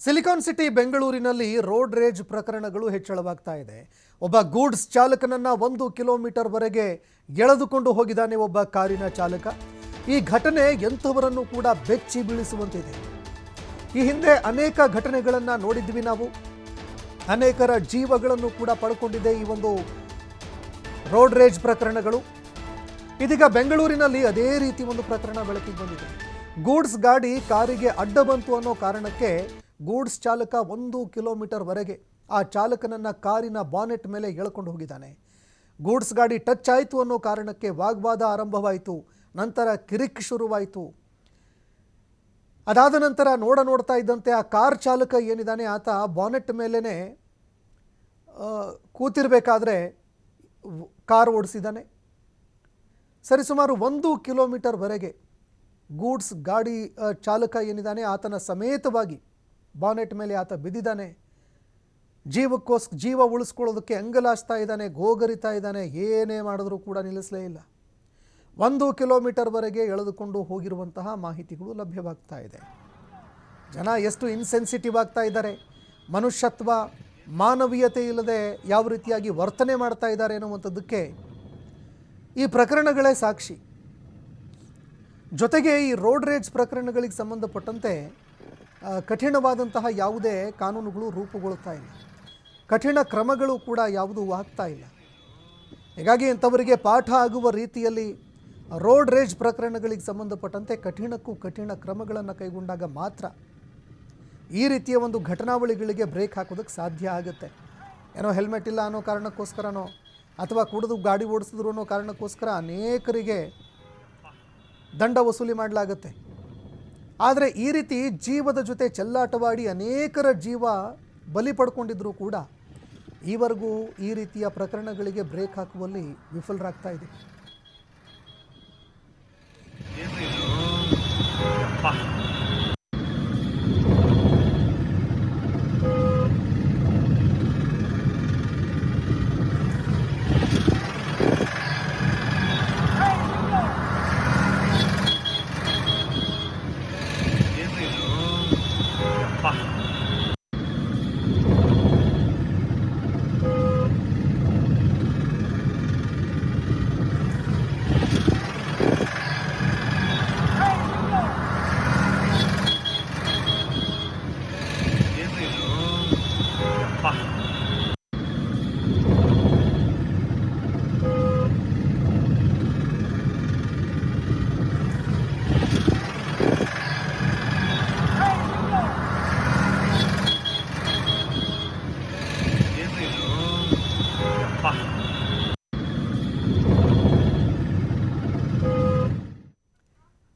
Silicon city ಬೆಂಗಳೂರಿನಲ್ಲಿ road ರೇಜ್ ಪ್ರಕರಣಗಳು ಹೆಚ್ಚಳವಾಗ್ತಾ ಇದೆ. ಒಬ್ಬ ಗೂಡ್ಸ್ ಚಾಲಕನನ್ನ 1 ಕಿಲೋಮೀಟರ್ ವರೆಗೆ ಎಳೆದುಕೊಂಡು ಹೋಗಿದ್ದಾನೆ ಒಬ್ಬ ಕಾರಿನ ಚಾಲಕ. ಈ ಘಟನೆ ಎಂಥವರನ್ನು ಕೂಡ ಬೆಚ್ಚಿ ಬೀಳಿಸುವಂತಿದೆ. ಈ ಹಿಂದೆ ಅನೇಕ ಘಟನೆಗಳನ್ನು ನೋಡಿದ್ವಿ ನಾವು. ಅನೇಕರ ಜೀವಗಳನ್ನು ಕೂಡ ಪಡ್ಕೊಂಡಿದೆ ಈ ಒಂದು ರೋಡ್ ರೇಜ್ ಪ್ರಕರಣಗಳು. ಇದೀಗ ಬೆಂಗಳೂರಿನಲ್ಲಿ ಅದೇ ರೀತಿ ಒಂದು ಪ್ರಕರಣ ಬೆಳಕಿಗೆ ಬಂದಿದೆ. ಗೂಡ್ಸ್ ಗಾಡಿ ಕಾರಿಗೆ ಅಡ್ಡ ಬಂತು ಅನ್ನೋ ಕಾರಣಕ್ಕೆ ಗೂಡ್ಸ್ ಚಾಲಕ 1 ಕಿಲೋಮೀಟರ್ ವರೆಗೆ ಆ ಚಾಲಕನನ್ನ ಕಾರಿನ ಬಾನೆಟ್ ಮೇಲೆ ಎಳ್ಕೊಂಡು ಹೋಗಿದ್ದಾನೆ. ಗೂಡ್ಸ್ ಗಾಡಿ ಟಚ್ ಆಯಿತು ಅನ್ನೋ ಕಾರಣಕ್ಕೆ ವಾಗ್ವಾದ ಆರಂಭವಾಯಿತು. ನಂತರ ಕಿರಿಕ್ ಶುರುವಾಯಿತು. ಅದಾದ ನಂತರ ನೋಡ್ತಾ ಇದ್ದಂತೆ ಆ ಕಾರ್ ಚಾಲಕ ಏನಿದ್ದಾನೆ ಆತ ಬಾನೆಟ್ ಮೇಲೇ ಕೂತಿರಬೇಕಾದ್ರೆ ಕಾರ್ ಓಡಿಸಿದ್ದಾನೆ. ಸರಿಸುಮಾರು 1 ಕಿಲೋಮೀಟರ್ವರೆಗೆ ಗೂಡ್ಸ್ ಗಾಡಿ ಚಾಲಕ ಏನಿದ್ದಾನೆ ಆತನ ಸಮೇತವಾಗಿ ಬಾನೆಟ್ ಮೇಲೆ ಆತ ಬಿದ್ದಿದ್ದಾನೆ. ಜೀವ ಉಳಿಸ್ಕೊಳ್ಳೋದಕ್ಕೆ ಅಂಗಲಾಚ್ತಾ ಇದ್ದಾನೆ, ಗೋಗರಿತಾ ಇದ್ದಾನೆ. ಏನೇ ಮಾಡಿದ್ರೂ ಕೂಡ ನಿಲ್ಲಿಸಲೇ ಇಲ್ಲ. 1 ಕಿಲೋಮೀಟರ್ವರೆಗೆ ಎಳೆದುಕೊಂಡು ಹೋಗಿರುವಂತಹ ಮಾಹಿತಿಗಳು ಲಭ್ಯವಾಗ್ತಾ ಇದೆ. ಜನ ಎಷ್ಟು ಇನ್ಸೆನ್ಸಿಟಿವ್ ಆಗ್ತಾ ಇದ್ದಾರೆ, ಮನುಷ್ಯತ್ವ ಮಾನವೀಯತೆ ಇಲ್ಲದೆ ಯಾವ ರೀತಿಯಾಗಿ ವರ್ತನೆ ಮಾಡ್ತಾ ಇದ್ದಾರೆ ಅನ್ನುವಂಥದ್ದಕ್ಕೆ ಈ ಪ್ರಕರಣಗಳೇ ಸಾಕ್ಷಿ. ಜೊತೆಗೆ ಈ ರೋಡ್ ರೇಜ್ ಪ್ರಕರಣಗಳಿಗೆ ಸಂಬಂಧಪಟ್ಟಂತೆ ಕಠಿಣವಾದಂತಹ ಯಾವುದೇ ಕಾನೂನುಗಳು ರೂಪುಗೊಳ್ಳುತ್ತಾ ಇಲ್ಲ. ಕಠಿಣ ಕ್ರಮಗಳು ಕೂಡ ಯಾವುದೂ ಆಗ್ತಾ ಇಲ್ಲ. ಹೀಗಾಗಿ ಇಂಥವರಿಗೆ ಪಾಠ ಆಗುವ ರೀತಿಯಲ್ಲಿ ರೋಡ್ ರೇಜ್ ಪ್ರಕರಣಗಳಿಗೆ ಸಂಬಂಧಪಟ್ಟಂತೆ ಕಠಿಣಕ್ಕೂ ಕಠಿಣ ಕ್ರಮಗಳನ್ನು ಕೈಗೊಂಡಾಗ ಮಾತ್ರ ಈ ರೀತಿಯ ಒಂದು ಘಟನಾವಳಿಗಳಿಗೆ ಬ್ರೇಕ್ ಹಾಕೋದಕ್ಕೆ ಸಾಧ್ಯ ಆಗುತ್ತೆ. ಏನೋ ಹೆಲ್ಮೆಟ್ ಇಲ್ಲ ಅನ್ನೋ ಕಾರಣಕ್ಕೋಸ್ಕರನೋ ಅಥವಾ ಕುಡಿದು ಗಾಡಿ ಓಡಿಸಿದ್ರು ಅನ್ನೋ ಕಾರಣಕ್ಕೋಸ್ಕರ ಅನೇಕರಿಗೆ ದಂಡ ವಸೂಲಿ ಮಾಡಲಾಗುತ್ತೆ. ಆದರೆ ಈ ರೀತಿ ಜೀವದ ಜೊತೆ ಚೆಲ್ಲಾಟವಾಡಿ ಅನೇಕರ ಜೀವ ಬಲಿ ಪಡ್ಕೊಂಡಿದ್ರೂ ಕೂಡ ಈವರೆಗೂ ಈ ರೀತಿಯ ಪ್ರಕರಣಗಳಿಗೆ ಬ್ರೇಕ್ ಹಾಕುವಲ್ಲಿ ವಿಫಲರಾಗ್ತಾ ಇದೆ.